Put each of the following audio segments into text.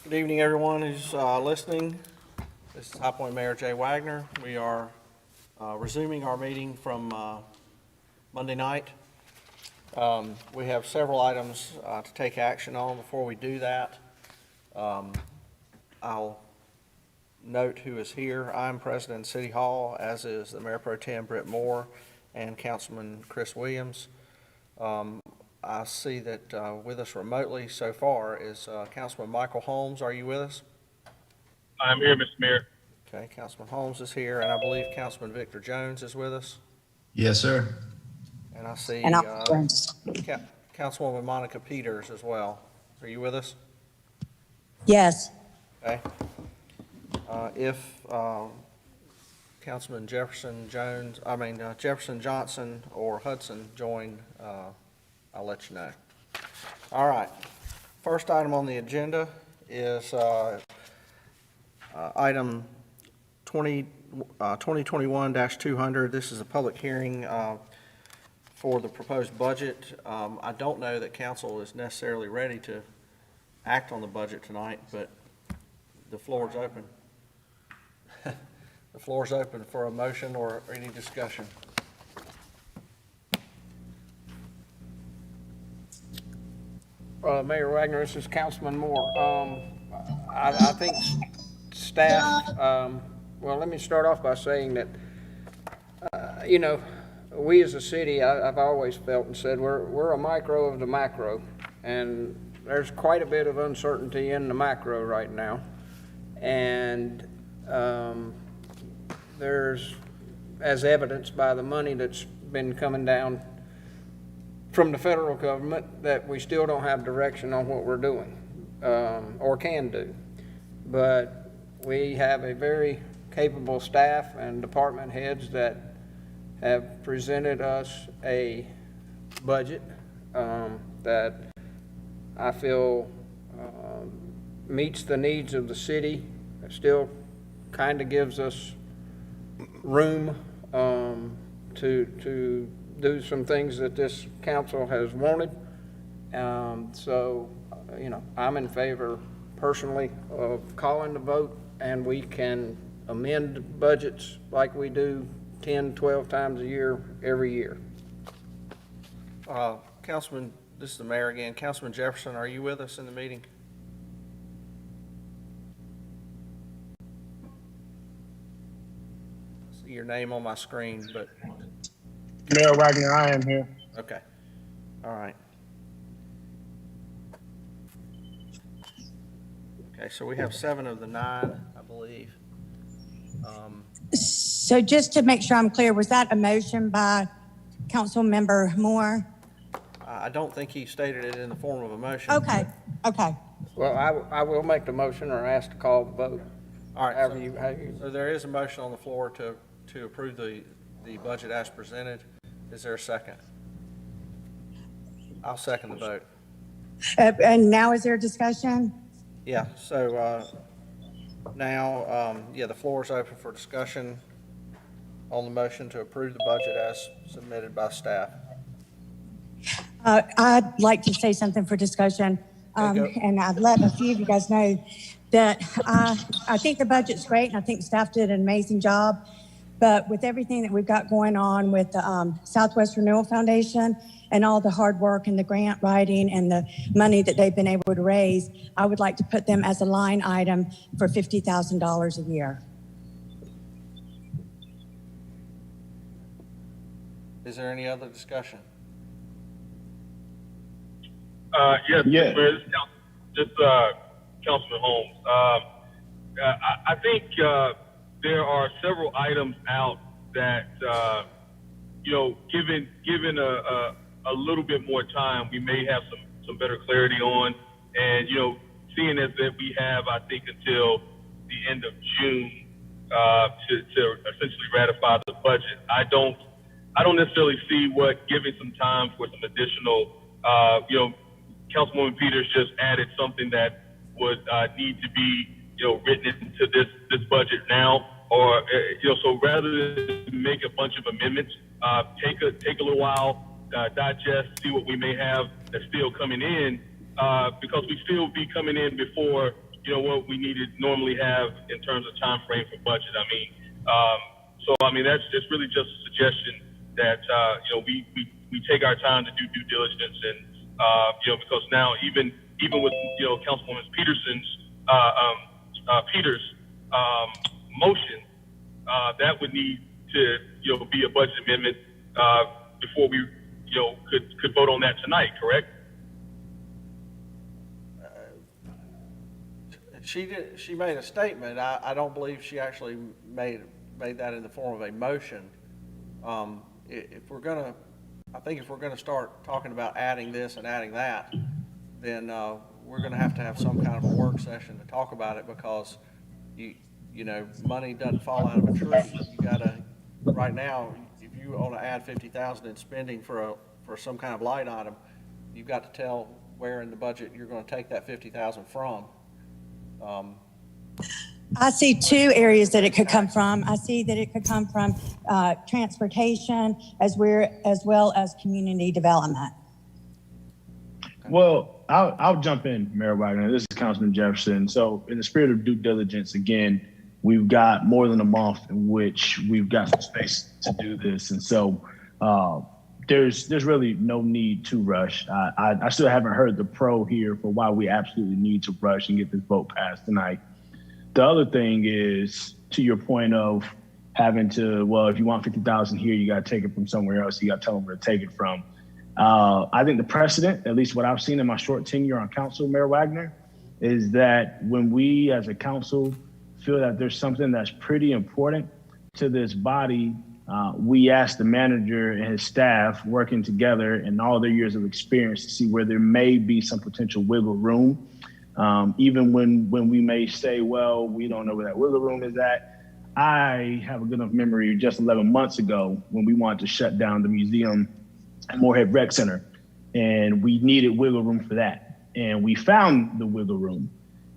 Good evening, everyone who's listening. This is High Point Mayor Jay Wagner. We are resuming our meeting from Monday night. We have several items to take action on. Before we do that, I'll note who is here. I'm President of City Hall, as is the Mayor Pro Tem Britt Moore and Councilman Chris Williams. I see that with us remotely so far is Councilman Michael Holmes. Are you with us? I'm here, Mr. Mayor. Okay, Councilman Holmes is here, and I believe Councilman Victor Jones is with us. Yes, sir. And I see And Councilwoman Monica Peters as well. Are you with us? yes, Okay. If Councilman Jefferson Johnson or Hudson join, I'll let you know. All right. First item on the agenda is item 2021-200. This is a public hearing for the proposed budget. I don't know that council is necessarily ready to act on the budget tonight, but the floor is open. The floor is open for a motion or any discussion. Mayor Wagner, this is Councilman Moore. I think staff, well, let me start off by saying that, we as a city, I've always felt and said, we're a micro of the macro, and there's quite a bit of uncertainty in the macro right now. And there's, as evidenced by the money that's been coming down from the federal government, that we still don't have direction on what we're doing, or can do. But we have a very capable staff and department heads that have presented us a budget that I feel meets the needs of the city. It still kind of gives us room to do some things that this council has wanted. I'm in favor personally of calling the vote, and we can amend budgets like we do 10, 12 times a year, every year. Councilman, this is the mayor again. Councilman Jefferson, are you with us in the meeting? I see your name on my screen, but Mayor Wagner, I am here. okay. All right. Okay, so we have 7 of the 9, I believe. so just to make sure I'm clear, was that a motion by Councilmember Moore? I don't think he stated it in the form of a motion. Okay, okay. Well, I will make the motion or ask to call the vote. All right, However you, so there is a motion on the floor to approve the budget as presented. Is there a second? I'll second the vote. And now is there a discussion? Yeah, so now, the floor is open for discussion on the motion to approve the budget as submitted by staff. I'd like to say something for discussion. Okay, go. And I've let a few of you guys know that I think the budget's great, and I think staff did an amazing job. But with everything that we've got going on with the Southwest Renewal Foundation and all the hard work and the grant writing and the money that they've been able to raise, I would like to put them as a line item for $50,000 a year. Is there any other discussion? Yes, Yeah. Mayor, this is Councilman Holmes. I think there are several items out that, given a little bit more time, we may have some better clarity on. And, seeing as that we have, I think, until the end of June to essentially ratify the budget, I don't necessarily see what giving some time for some additional, Councilwoman Peters just added something that would need to be, written into this budget now, or so rather than make a bunch of amendments, take a little while, digest, see what we may have that's still coming in, because we still be coming in before what we normally have in terms of time frame for budget. I mean, that's just really just a suggestion that, we take our time to do due diligence and, because now even with, Councilwoman Peters' motion, that would need to, be a budget amendment, before we, could vote on that tonight, correct? She made a statement. I don't believe she actually made that in the form of a motion. If we're gonna start talking about adding this and adding that, then we're gonna have some kind of a work session to talk about it, because money doesn't fall out of a tree. You gotta, right now, if you want to add 50,000 in spending for some kind of line item, you've got to tell where in the budget you're going to take that 50,000 from. I see two areas that it could come from. I see that it could come from transportation as well as community development. Well, I'll jump in, Mayor Wagner. This is Councilman Jefferson. So in the spirit of due diligence, again, we've got more than a month in which we've got some space to do this. And so there's really no need to rush. I still haven't heard the pro here for why we absolutely need to rush and get this vote passed tonight. The other thing is, to your point of having to, well, if you want 50,000 here, you got to take it from somewhere else. You got to tell them where to take it from. I think the precedent, at least what I've seen in my short tenure on council, Mayor Wagner, is that when we as a council feel that there's something that's pretty important to this body, we ask the manager and his staff working together and all their years of experience to see where there may be some potential wiggle room. Even when we may say, well, we don't know where that wiggle room is at. I have a good enough memory just 11 months ago when we wanted to shut down the museum at Moorhead Rec Center, and we needed wiggle room for that. And we found the wiggle room.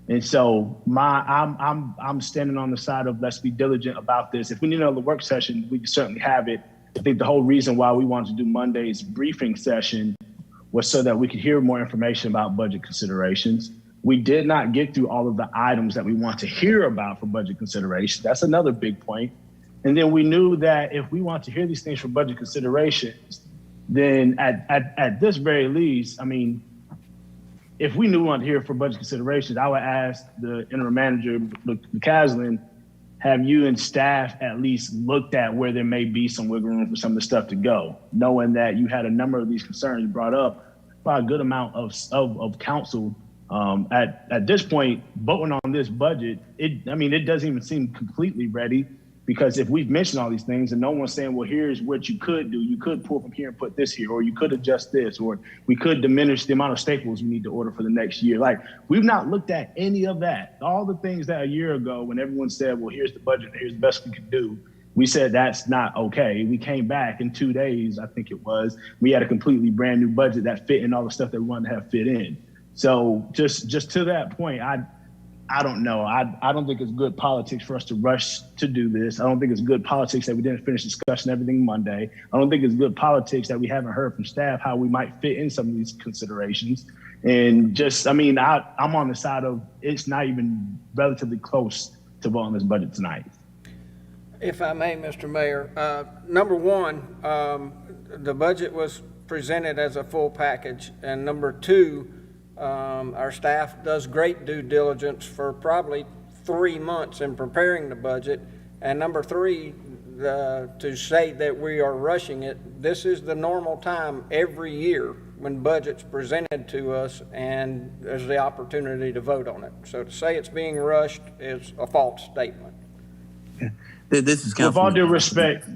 And so I'm standing on the side of let's be diligent about this. If we need another work session, we can certainly have it. I think the whole reason why we wanted to do Monday's briefing session was so that we could hear more information about budget considerations. We did not get through all of the items that we want to hear about for budget consideration. That's another big point. And then we knew that if we want to hear these things for budget considerations, then at this very least, I mean, if we knew we wanted to hear for budget considerations, I would ask the interim manager, McCaslin, have you and staff at least looked at where there may be some wiggle room for some of the stuff to go, knowing that you had a number of these concerns brought up by a good amount of council. At this point, voting on this budget, it doesn't even seem completely ready, because if we've mentioned all these things and no one's saying, well, here's what you could do. You could pull from here and put this here, or you could adjust this, or we could diminish the amount of staples we need to order for the next year. Like, we've not looked at any of that. All the things that a year ago, when everyone said, well, here's the budget, here's the best we could do, we said that's not okay. We came back in 2 days, I think it was. We had a completely brand new budget that fit in all the stuff that we wanted to have fit in. So just to that point, I don't know. I don't think it's good politics for us to rush to do this. I don't think it's good politics that we didn't finish discussing everything Monday. I don't think it's good politics that we haven't heard from staff how we might fit in some of these considerations. And I'm on the side of it's not even relatively close to voting this budget tonight. If I may, Mr. Mayor, number one, the budget was presented as a full package, and number two, our staff does great due diligence for probably 3 months in preparing the budget. And number three, to say that we are rushing it, this is the normal time every year when budget's presented to us and there's the opportunity to vote on it. So to say it's being rushed is a false statement. This is With all due respect,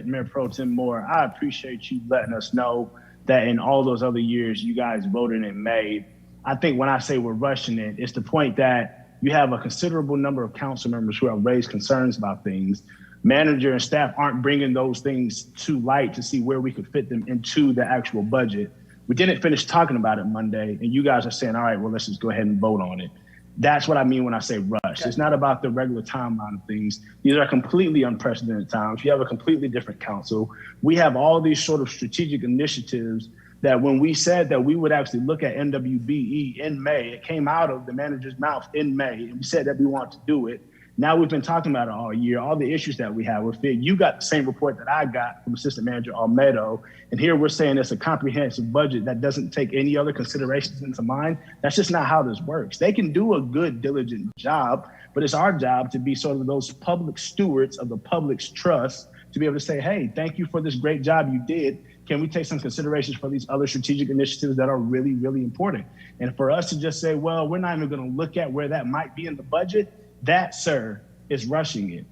Mayor Pro Tem Moore, I appreciate you letting us know that in all those other years you guys voted in May. I think when I say we're rushing it, it's the point that you have a considerable number of council members who have raised concerns about things. Manager and staff aren't bringing those things to light to see where we could fit them into the actual budget. We didn't finish talking about it Monday, and you guys are saying, all right, well, let's just go ahead and vote on it. That's what I mean when I say rush. Okay. It's not about the regular timeline of things. These are completely unprecedented times. You have a completely different council. We have all these sort of strategic initiatives that when we said that we would actually look at NWBE in May, it came out of the manager's mouth in May, and we said that we want to do it. Now we've been talking about it all year, all the issues that we have with it. You got the same report that I got from Assistant Manager Almedo, and here we're saying it's a comprehensive budget that doesn't take any other considerations into mind. That's just not how this works. They can do a good, diligent job, but it's our job to be sort of those public stewards of the public's trust to be able to say, hey, thank you for this great job you did. Can we take some considerations for these other strategic initiatives that are really, really important? And for us to just say, well, we're not even going to look at where that might be in the budget, that, sir, is rushing it.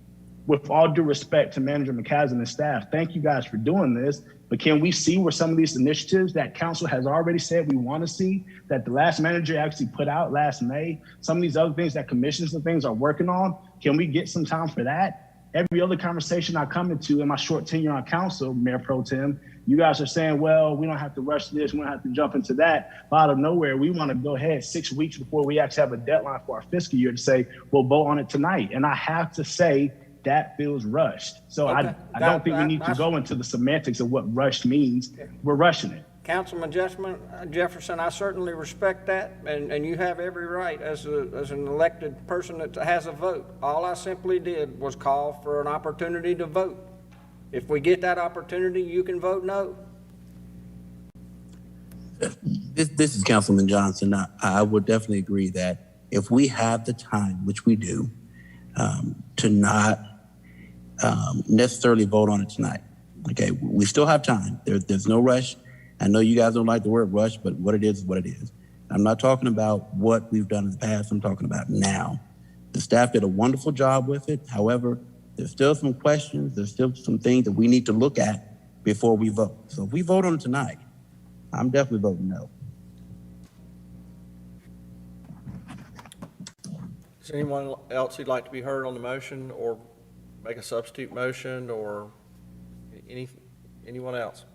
With all due respect to Manager McCaslin and staff, thank you guys for doing this. But can we see where some of these initiatives that council has already said we want to see, that the last manager actually put out last May, some of these other things that commissions and things are working on, can we get some time for that? Every other conversation I come into in my short tenure on council, Mayor Pro Tem, you guys are saying, well, we don't have to rush this, we don't have to jump into that. But out of nowhere, we want to go ahead 6 weeks before we actually have a deadline for our fiscal year to say, we'll vote on it tonight. And I have to say, that feels rushed. So Okay. I don't think we need to go into the semantics of what rushed means. We're rushing it. Councilman Jefferson, I certainly respect that, and you have every right as an elected person that has a vote. All I simply did was call for an opportunity to vote. If we get that opportunity, you can vote no. This is Councilman Johnson. I would definitely agree that if we have the time, which we do, to not necessarily vote on it tonight. Okay, we still have time. There's no rush. I know you guys don't like the word rush, but what it is what it is. I'm not talking about what we've done in the past. I'm talking about now. The staff did a wonderful job with it. However, there's still some questions. There's still some things that we need to look at before we vote. So if we vote on it tonight, I'm definitely voting no. Is anyone else who'd like to be heard on the motion or make a substitute motion or anyone else?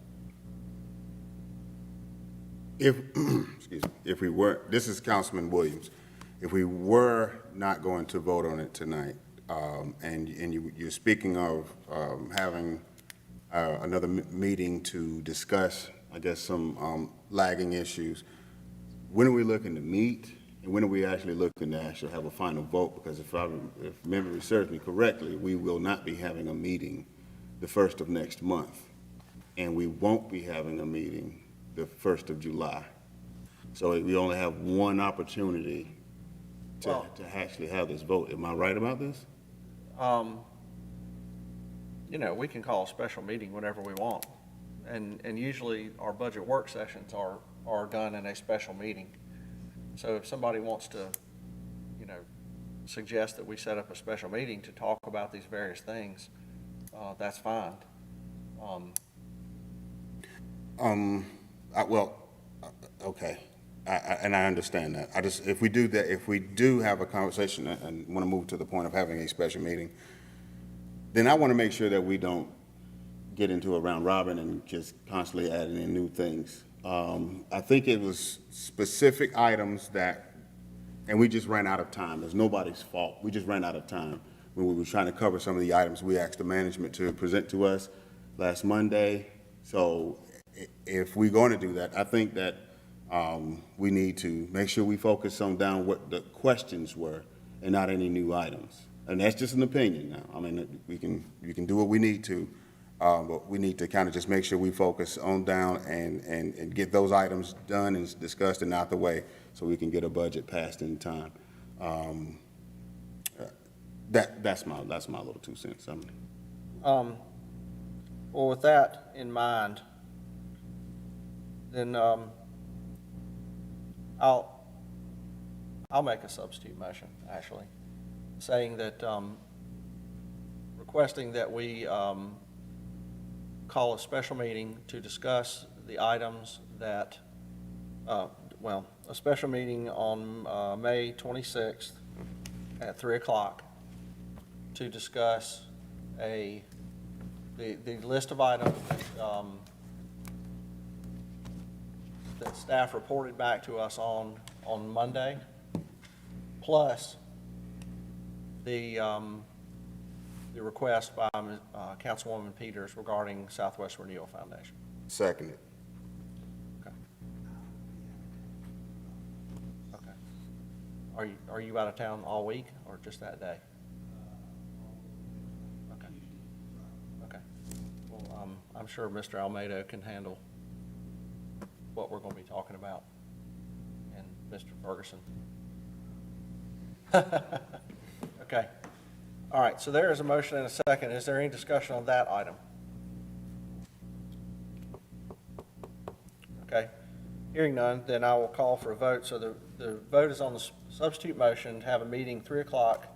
If we were, this is Councilman Williams, if we were not going to vote on it tonight, and you're speaking of having another meeting to discuss, I guess, some lagging issues, when are we looking to meet, and when are we actually looking to actually have a final vote? Because if memory serves me correctly, we will not be having a meeting the 1st of next month, and we won't be having a meeting the 1st of July. So we only have one opportunity to actually have this vote. Am I right about this? You know, we can call a special meeting whenever we want. And usually our budget work sessions are done in a special meeting. So if somebody wants to, you know, suggest that we set up a special meeting to talk about these various things, that's fine. Okay, and I understand that. If we do that, if we do have a conversation and want to move to the point of having a special meeting, then I want to make sure that we don't get into a round robin and just constantly adding in new things. I think it was specific items that, and we just ran out of time. It's nobody's fault. We just ran out of time when we were trying to cover some of the items we asked the management to present to us last Monday. So if we're going to do that, I think that we need to make sure we focus on down what the questions were and not any new items. And that's just an opinion now. I mean, you can do what we need to, but we need to kind of just make sure we focus on down and get those items done and discussed and out the way so we can get a budget passed in time. That's my little 2 cents. Well, with that in mind, then I'll make a substitute motion, actually, saying that, requesting that we call a special meeting to discuss the items that, a special meeting on May 26th at 3 o'clock to discuss the list of items that staff reported back to us on Monday, plus the request by Councilwoman Peters regarding Southwest Renewal Foundation. Seconded. Okay. Are you out of town all week or just that day? Okay. Okay. Well, I'm sure Mr. Almeida can handle what we're gonna be talking about, and Mr. Ferguson. Okay. All right, so there is a motion and a second. Is there any discussion on that item? Okay. Hearing none, then I will call for a vote. So the vote is on the substitute motion to have a meeting 3 o'clock,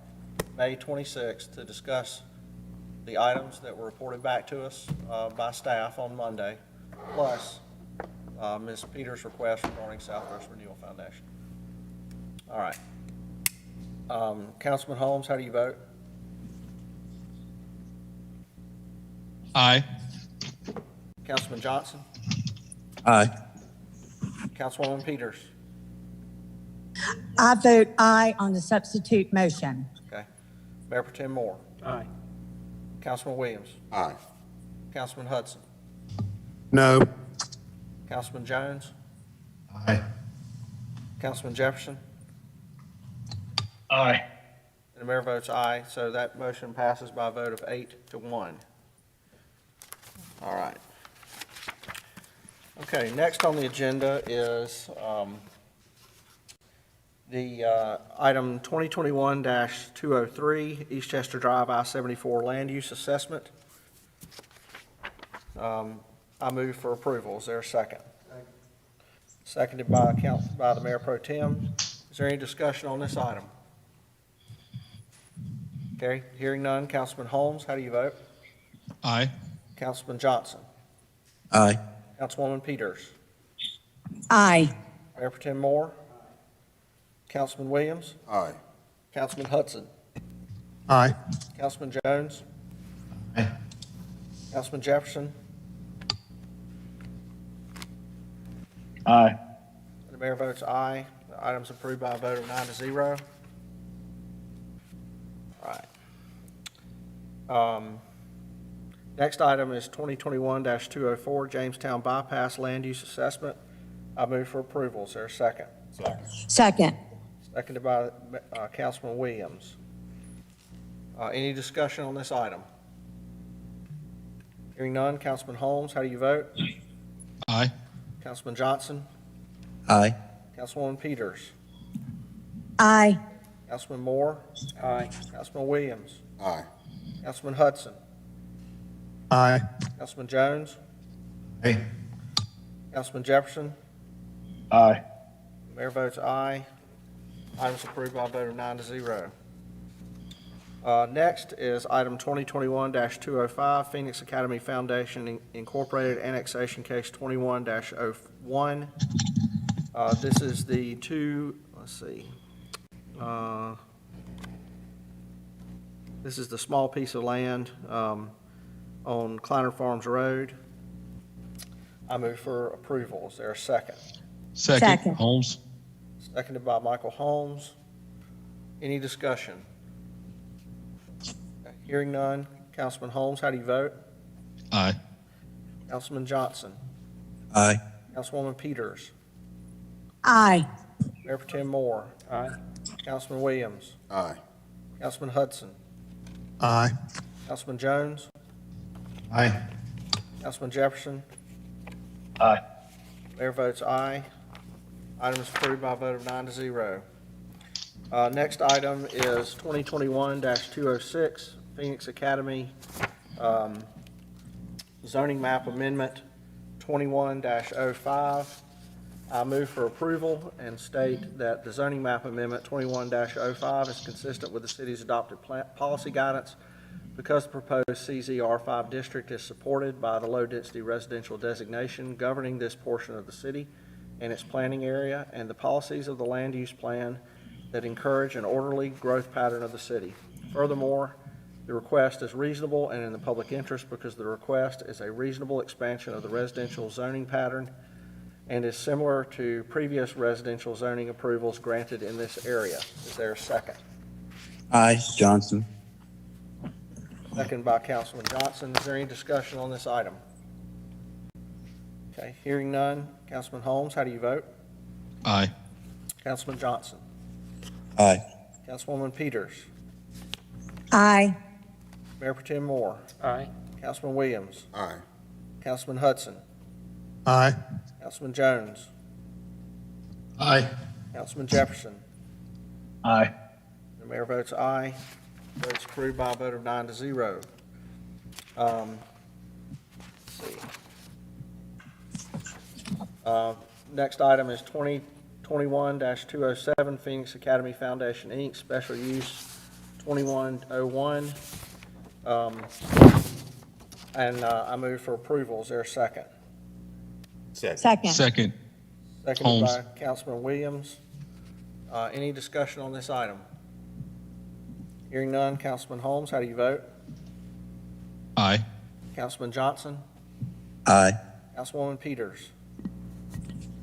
May 26th, to discuss the items that were reported back to us by staff on Monday, plus Ms. Peters' request regarding Southwest Renewal Foundation. All right. Councilman Holmes, how do you vote? Aye. Councilman Johnson? Aye. Councilwoman Peters? I vote aye on the substitute motion. Okay. Mayor Pro Tem Moore? Aye. Councilman Williams? Aye. Councilman Hudson? No. Councilman Jones? Aye. Councilman Jefferson? Aye. And the mayor votes aye, so that motion passes by a vote of 8-1. All right. Okay, next on the agenda is the item 2021-203, Eastchester Drive I-74 Land Use Assessment. I move for approval. Is there a second? Seconded by the Mayor Pro Tem. Is there any discussion on this item? Okay, hearing none. Councilman Holmes, how do you vote? Aye. Councilman Johnson? Aye. Councilwoman Peters? Aye. Mayor Pro Tem Moore? Councilman Williams? Aye. Councilman Hudson? Aye. Councilman Jones? Aye. Councilman Jefferson? Aye. The mayor votes aye. The item's approved by a vote of 9-0. All right. Next item is 2021-204, Jamestown Bypass Land Use Assessment. I move for approval. Is there a second? Second. Seconded by Councilman Williams. Any discussion on this item? Hearing none. Councilman Holmes, how do you vote? Aye. Councilman Johnson? Aye. Councilwoman Peters? Aye. Councilman Moore? Aye. Councilman Williams? Aye. Councilman Hudson? Aye. Councilman Jones? Aye. Councilman Jefferson? Aye. Mayor votes aye. Item's approved by a vote of 9-0. Next is item 2021-205, Phoenix Academy Foundation Incorporated Annexation Case 21-01. This is the this is the small piece of land on Kleiner Farms Road. I move for approval. Is there a second? Second. Holmes. Seconded by Michael Holmes. Any discussion? Hearing none. Councilman Holmes, how do you vote? Aye. Councilman Johnson? Aye. Councilwoman Peters? Aye. Mayor Pro Tem Moore? Aye. Councilman Williams? Aye. Councilman Hudson? Aye. Councilman Jones? Aye. Councilman Jefferson? Aye. Mayor votes aye. Item is approved by a vote of 9-0. Next item is 2021-206, Phoenix Academy zoning map amendment 21-05. I move for approval and state that the zoning map amendment 21-05 is consistent with the city's adopted policy guidance because the proposed CZR5 district is supported by the low-density residential designation governing this portion of the city and its planning area, and the policies of the land use plan that encourage an orderly growth pattern of the city. Furthermore, the request is reasonable and in the public interest because the request is a reasonable expansion of the residential zoning pattern and is similar to previous residential zoning approvals granted in this area. Is there a second? Aye. Johnson. Second by Councilman Johnson. Is there any discussion on this item? Okay, hearing none. Councilman Holmes, how do you vote? Aye. Councilman Johnson? Aye. Councilwoman Peters, Aye. Mayor Pro Tem Moore, Aye. Councilman Williams, Aye. Councilman Hudson, Aye. Councilman Jones, Aye. Councilman Jefferson. Aye. The mayor votes aye. Votes approved by a vote of 9-0. Let's see. Next item is 2021-207, Phoenix Academy Foundation, Inc., special use 2101. And I move for approval. Is there a second? Second. Second. Second. Seconded Holmes. by Councilman Williams. Any discussion on this item? Hearing none. Councilman Holmes, how do you vote? Aye. Councilman Johnson? Aye. Councilwoman Peters?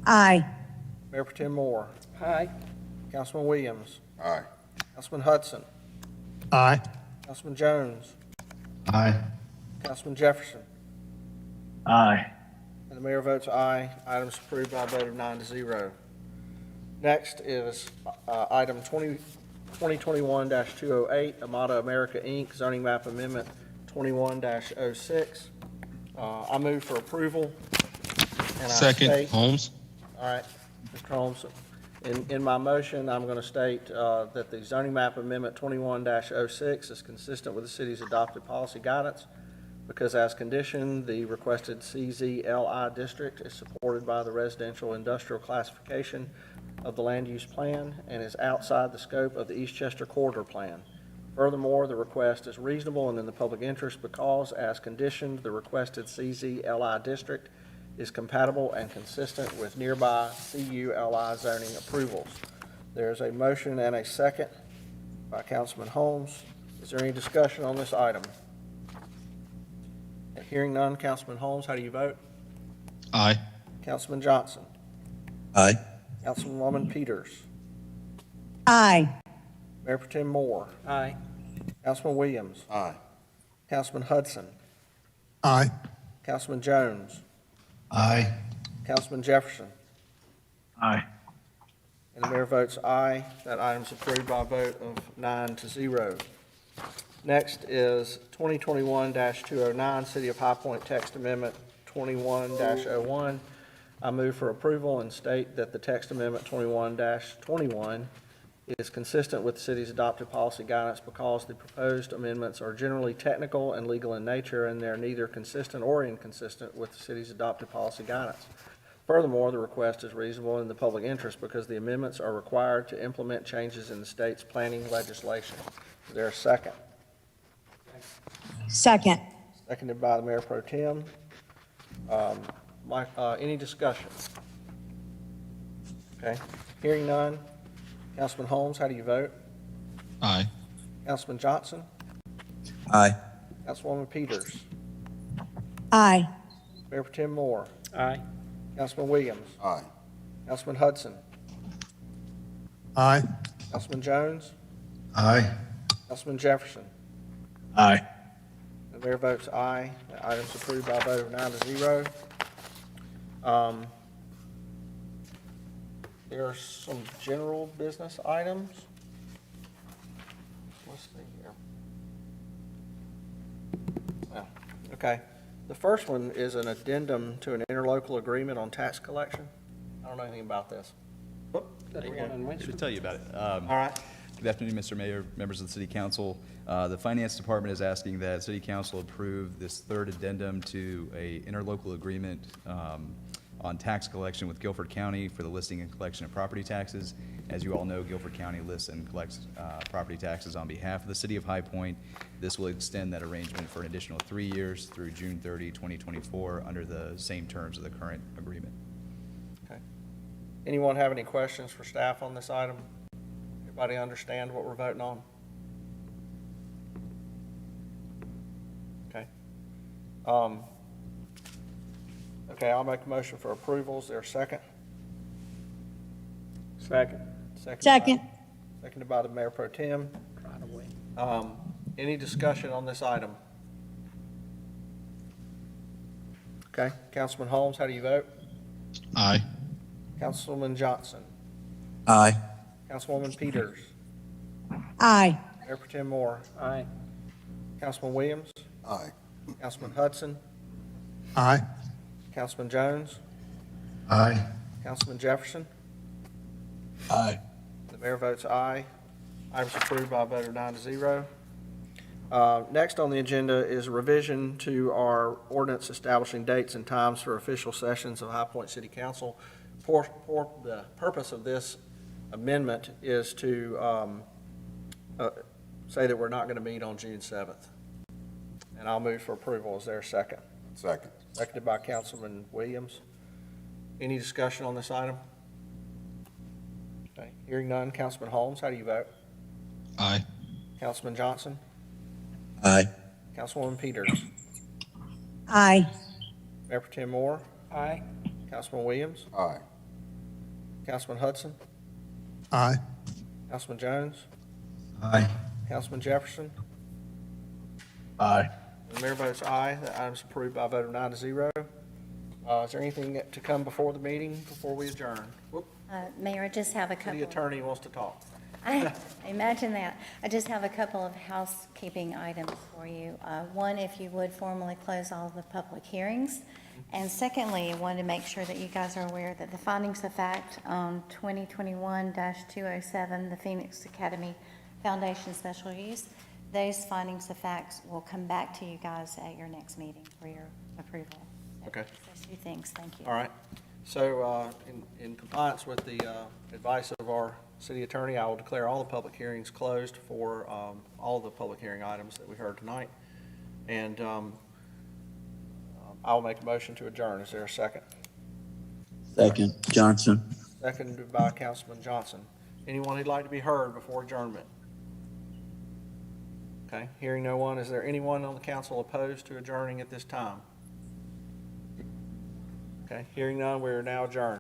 Aye. Mayor Pro Tem Moore? Aye. Councilman Williams? Aye. Councilman Hudson? Aye. Councilman Jones? Aye. Councilman Jefferson? Aye. And the mayor votes aye. Item's approved by a vote of 9-0. Next is item 2021-208, Amada America, Inc., zoning map amendment 21-06. I move for approval. And I Second. state- Holmes. All right, Mr. Holmes, in my motion, I'm going to state that the zoning map amendment 21-06 is consistent with the city's adopted policy guidance because as conditioned, the requested CZLI district is supported by the residential industrial classification of the land use plan and is outside the scope of the Eastchester Corridor Plan. Furthermore, the request is reasonable and in the public interest because, as conditioned, the requested CZLI district is compatible and consistent with nearby CULI zoning approvals. There's a motion and a second by Councilman Holmes. Is there any discussion on this item? Hearing none, Councilman Holmes, how do you vote? Aye. Councilman Johnson? Aye. Councilwoman Peters? Aye. Mayor Pro Tem Moore? Aye. Councilman Williams? Aye. Councilman Hudson? Aye. Councilman Jones? Aye. Councilman Jefferson? Aye. And the mayor votes aye. That item's approved by a vote of 9-0. Next is 2021-209, City of High Point Text Amendment 21-01. I move for approval and state that the text amendment 21-21 is consistent with the city's adopted policy guidance because the proposed amendments are generally technical and legal in nature, and they're neither consistent or inconsistent with the city's adopted policy guidance. Furthermore, the request is reasonable in the public interest because the amendments are required to implement changes in the state's planning legislation. Is there a second? Second. Seconded by the Mayor Pro Tem. Any discussion? Okay, hearing none. Councilman Holmes, how do you vote? Aye. Councilman Johnson? Aye. Councilwoman Peters? Aye. Mayor Pro Tem Moore? Aye. Councilman Williams? Aye. Councilman Hudson? Aye. Councilman Jones? Aye. Councilman Jefferson? Aye. The mayor votes aye. The item's approved by a vote of 9-0. There are some general business items. Let's see here. Oh, okay. The first one is an addendum to an interlocal agreement on tax collection. I don't know anything about this. That's one in Let me Winston. tell you about it. All right. Good afternoon, Mr. Mayor, members of the City Council. The Finance Department is asking that City Council approve this third addendum to a interlocal agreement on tax collection with Guilford County for the listing and collection of property taxes. As you all know, Guilford County lists and collects property taxes on behalf of the City of High Point. This will extend that arrangement for an additional 3 years through June 30, 2024, under the same terms of the current agreement. Okay. Anyone have any questions for staff on this item? Everybody understand what we're voting on? Okay. Okay, I'll make a motion for approval. Is there a second? Second. Second. Seconded by the Mayor Pro Tem. Right away. Any discussion on this item? Okay, Councilman Holmes, how do you vote? Aye. Councilman Johnson? Aye. Councilwoman Peters? Aye. Mayor Pro Tem Moore, Aye. Councilman Williams, Aye. Councilman Hudson, Aye. Councilman Jones, Aye. Councilman Jefferson. Aye. The mayor votes aye. Item's approved by a vote of 9-0. Next on the agenda is a revision to our ordinance establishing dates and times for official sessions of High Point City Council. The purpose of this amendment is to say that we're not going to meet on June 7th. And I'll move for approval. Is there a second? Second. Seconded by Councilman Williams. Any discussion on this item? Okay, hearing none. Councilman Holmes, how do you vote? Aye. Councilman Johnson? Aye. Councilwoman Peters? Aye. Mayor Pro Tem Moore? Aye. Councilman Williams? Aye. Councilman Hudson? Aye. Councilman Jones? Aye. Councilman Jefferson? Aye. The mayor votes aye. The item's approved by a vote of 9-0. Is there anything to come before the meeting, before we adjourn? Whoop, Mayor, I just have a city couple. attorney wants to talk. I imagine that. I just have a couple of housekeeping items for you. One, if you would formally close all the public hearings. And secondly, I wanted to make sure that you guys are aware that the findings of fact on 2021-207, the Phoenix Academy Foundation Special Use, those findings of facts will come back to you guys at your next meeting for your approval. Okay. Those two things, thank you. All right. So in compliance with the advice of our city attorney, I will declare all the public hearings closed for all of the public hearing items that we heard tonight. And I'll make a motion to adjourn. Is there a second? Second, Johnson. Seconded by Councilman Johnson. Anyone who'd like to be heard before adjournment? Okay, hearing no one, is there anyone on the council opposed to adjourning at this time? Okay, hearing none, we are now adjourned.